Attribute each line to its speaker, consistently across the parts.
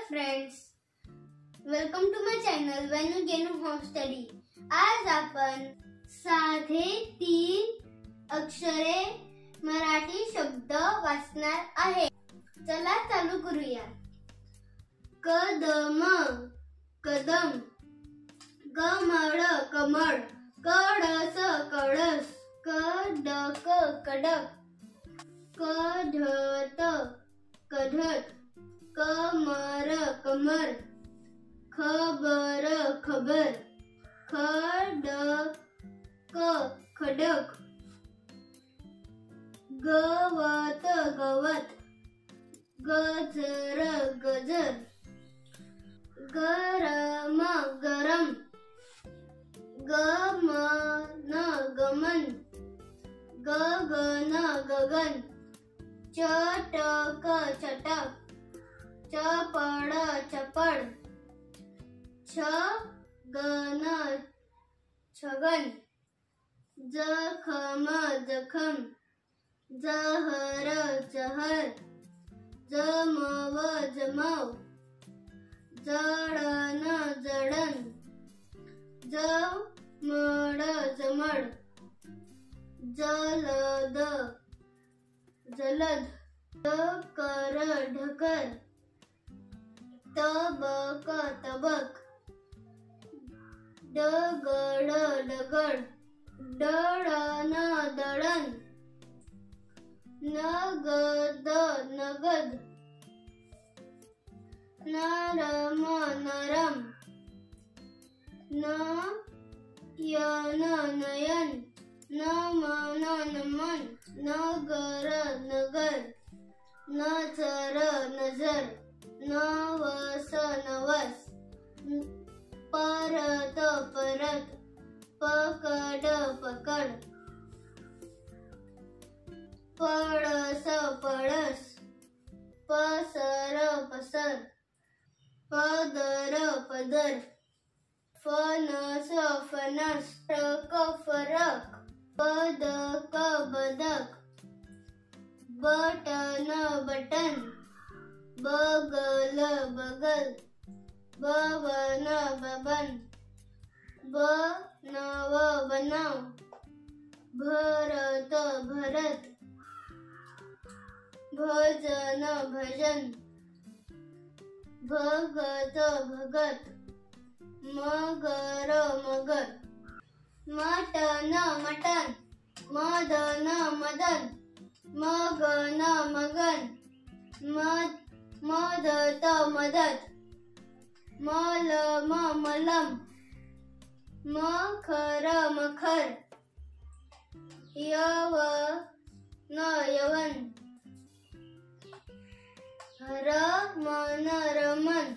Speaker 1: Friends, welcome to my channel वेन्यू गेनू home study. आज आपण साधे 3 अक्षरे मराठी शब्द वाचणार आहे। चला चालू करूया। कदम कदम, कमळ कमळ, कळस कळस, कडक कडक, कढत कढत, कमर कमर, खबर खबर, खडक खडक, गवत गवत, गजर गजर, गरम गरम, गमन गमन, गगन गगन, चटक चटक, चपळ चपळ, छगन छगन, जखम जखम, जहर जहर, जमव जमव, जळण जळण, जमड जमड, जलद जलद, ढकर ढकर, तबक तबक, दगड दगड, दळण दळण, नगद नगद, नरम नरम, नयन नयन, नमन नमन, नगर नगर, नजर नजर, नवस नवस, परत परत, पकड पकड, पळस पळस, पसर पसर, पदर पदर, फणस फणस, फरक फरक, बदक बदक, बटन बटन, बगल बगल, बवन बबन, बनव बनव, भरत भरत, भजन भजन, भगत भगत, मगर मगर, मटन मटन, मदन मदन, मगन मगन, मदत मदत, मलम मलम, मखर मखर, यवन यवन, रमन रमन,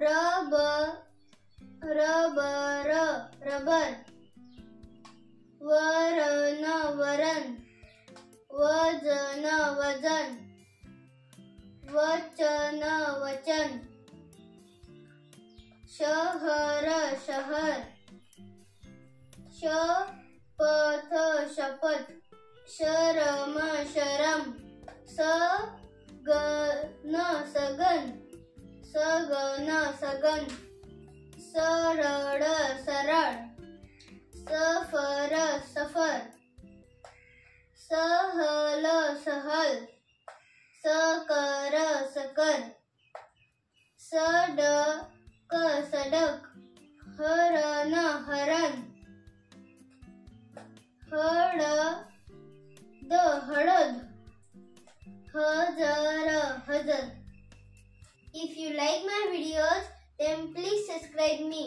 Speaker 1: रबर रबर, वरण वरण, वजन वजन, वचन वचन, शहर शहर, शपथ शपथ, शरम शरम, सगन सगन, सगन सगन, सरळ सरळ, सफर सफर, सहल सहल, सकर सकर, सडक सडक, हरण हरण, हळद हळद, हजर हजर. If you like my videos, then please subscribe me.